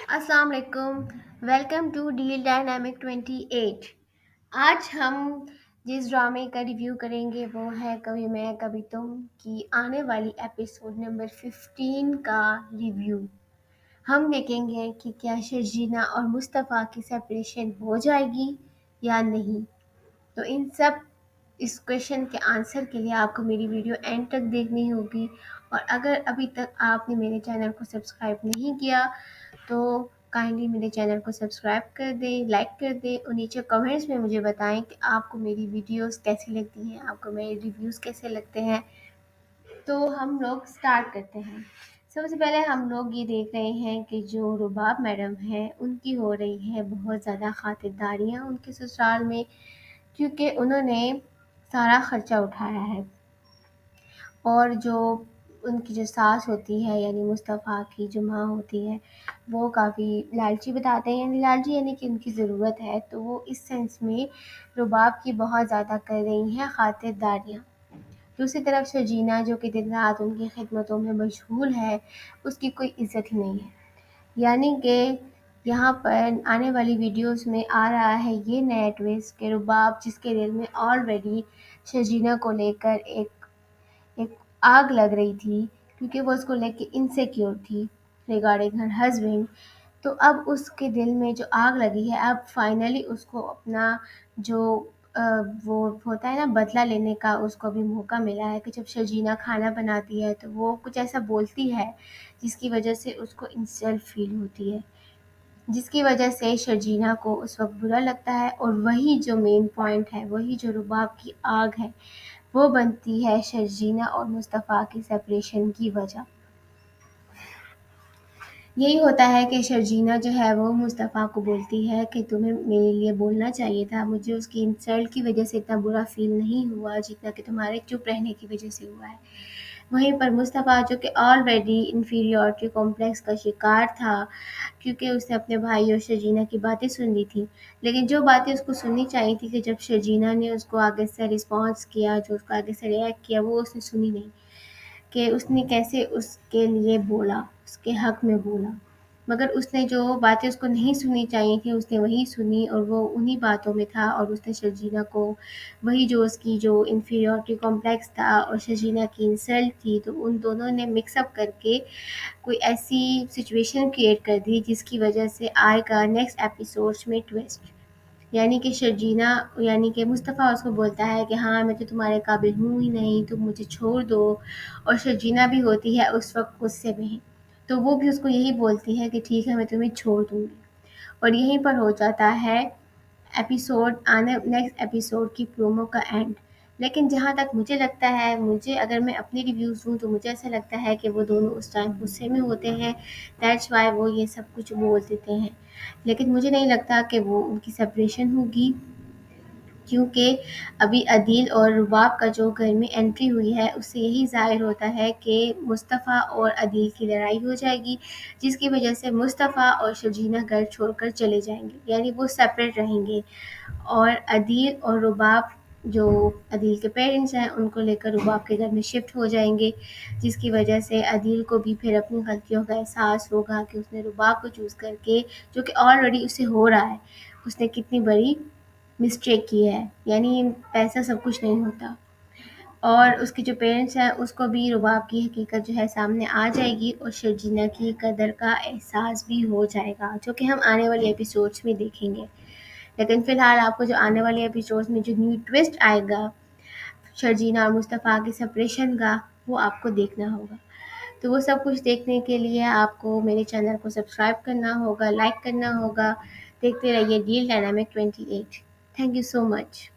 अस्सलाम वालेकुम। Welcome to deal dynamic 28। आज हम जिस ड्रामे का रिव्यू करेंगे वो है कभी मैं कभी तुम की आने वाली एपिसोड नंबर 15 का रिव्यू। हम देखेंगे कि क्या शर्जीना और मुस्तफ़ा की सेपरेशन हो जाएगी या नहीं। तो इन सब इस क्वेश्चन के आंसर के लिए आपको मेरी वीडियो एंड तक देखनी होगी। और अगर अभी तक आपने मेरे चैनल को सब्सक्राइब नहीं किया तो काइंडली मेरे चैनल को सब्सक्राइब कर दें, लाइक कर दें और नीचे कमेंट्स में मुझे बताएं कि आपको मेरी वीडियोस कैसी लगती हैं, आपको मेरे रिव्यूज़ कैसे लगते हैं। तो हम लोग स्टार्ट करते हैं। सबसे पहले हम लोग ये देख रहे हैं कि जो रुबाब मैडम हैं उनकी हो रही है बहुत ज़्यादा खातिरदारियाँ उनके ससुराल में, क्योंकि उन्होंने सारा खर्चा उठाया है। और जो उनकी जो सास होती है यानी मुस्तफ़ा की जो माँ होती है वो काफ़ी लालची बताते हैं, यानी लालची यानी कि उनकी ज़रूरत है, तो वो इस सेंस में रुबाब की बहुत ज़्यादा कर रही हैं खातिरदारियाँ। दूसरी तरफ शर्जीना जो कि दिन रात उनकी खिदमतों में मशगूल है, उसकी कोई इज़्ज़त ही नहीं है। यानी कि यहाँ पर आने वाली वीडियोस में आ रहा है ये नया ट्विस्ट कि रुबाब जिसके दिल में ऑलरेडी शर्जीना को लेकर एक एक आग लग रही थी, क्योंकि वो उसको लेके इनसिक्योर थी रिगार्डिंग हर हस्बैंड। तो अब उसके दिल में जो आग लगी है, अब फाइनली उसको अपना जो अ, वो होता है ना बदला लेने का, उसको अभी मौका मिला है कि जब शर्जीना खाना बनाती है तो वो कुछ ऐसा बोलती है जिसकी वजह से उसको इंसल्ट फील होती है, जिसकी वजह से शर्जीना को उस वक्त बुरा लगता है। और वही जो मेन पॉइंट है, वही जो रुबाब की आग है, वो बनती है शर्जीना और मुस्तफ़ा की सेपरेशन की वजह। यही होता है कि शर्जीना जो है वो मुस्तफ़ा को बोलती है कि तुम्हें मेरे लिए बोलना चाहिए था, मुझे उसकी इंसल्ट की वजह से इतना बुरा फ़ील नहीं हुआ जितना कि तुम्हारे चुप रहने की वजह से हुआ है। वहीं पर मुस्तफ़ा जो कि ऑलरेडी इन्फीरियॉरिटी कॉम्प्लेक्स का शिकार था, क्योंकि उसने अपने भाई और शर्जीना की बातें सुन ली थी, लेकिन जो बातें उसको सुननी चाहिए थी कि जब शर्जीना ने उसको आगे से रिस्पॉन्स किया, जो उसको आगे से रिएक्ट किया, वो उसने सुनी नहीं कि उसने कैसे उसके लिए बोला, उसके हक़ में बोला। मगर उसने जो बातें उसको नहीं सुननी चाहिए थी उसने वही सुनी, और वो उन्हीं बातों में था, और उसने शर्जीना को वही जो उसकी जो इन्फीरियॉरिटी कॉम्प्लेक्स था और शर्जीना की इंसल्ट थी, तो उन दोनों ने मिक्स अप करके कोई ऐसी सिचुएशन क्रिएट कर दी जिसकी वजह से आएगा नेक्स्ट एपिसोड्स में ट्विस्ट। यानी कि शर्जीना यानी कि मुस्तफ़ा उसको बोलता है कि हाँ, मैं तो तुम्हारे काबिल हूँ ही नहीं, तुम मुझे छोड़ दो। और शर्जीना भी होती है उस वक़्त गुस्से में, तो वो भी उसको यही बोलती है कि ठीक है, मैं तुम्हें छोड़ दूँगी। और यहीं पर हो जाता है एपिसोड आने नेक्स्ट एपिसोड की प्रोमो का एंड। लेकिन जहाँ तक मुझे लगता है, मुझे अगर मैं अपनी रिव्यूज़ दूँ तो मुझे ऐसा लगता है कि वो दोनों उस टाइम गुस्से में होते हैं, दैट्स व्हाई वो ये सब कुछ बोल देते हैं। लेकिन मुझे नहीं लगता कि वो उनकी सेपरेशन होगी, क्योंकि अभी अदील और रुबाब का जो घर में एंट्री हुई है उससे यही ज़ाहिर होता है कि मुस्तफ़ा और अदील की लड़ाई हो जाएगी, जिसकी वजह से मुस्तफ़ा और शर्जीना घर छोड़कर चले जाएंगे, यानी वो सेपरेट रहेंगे। और अदील और रुबाब जो अदील के पेरेंट्स हैं उनको लेकर रुबाब के घर में शिफ्ट हो जाएंगे, जिसकी वजह से अदील को भी फिर अपनी गलतियों का एहसास होगा कि उसने रुबाब को चूज़ करके, जो कि ऑलरेडी उससे हो रहा है, उसने कितनी बड़ी मिस्टेक की है। यानी पैसा सब कुछ नहीं होता। और उसके जो पेरेंट्स हैं उसको भी रुबाब की हकीकत जो है सामने आ जाएगी और शर्जीना की कदर का एहसास भी हो जाएगा, जो कि हम आने वाले एपिसोड्स में देखेंगे। लेकिन फ़िलहाल आपको जो आने वाले एपिसोड्स में जो न्यू ट्विस्ट आएगा शर्जीना और मुस्तफ़ा की सेपरेशन का, वो आपको देखना होगा। तो वो सब कुछ देखने के लिए आपको मेरे चैनल को सब्सक्राइब करना होगा, लाइक करना होगा। देखते रहिए deal dynamic 28। Thank you so much.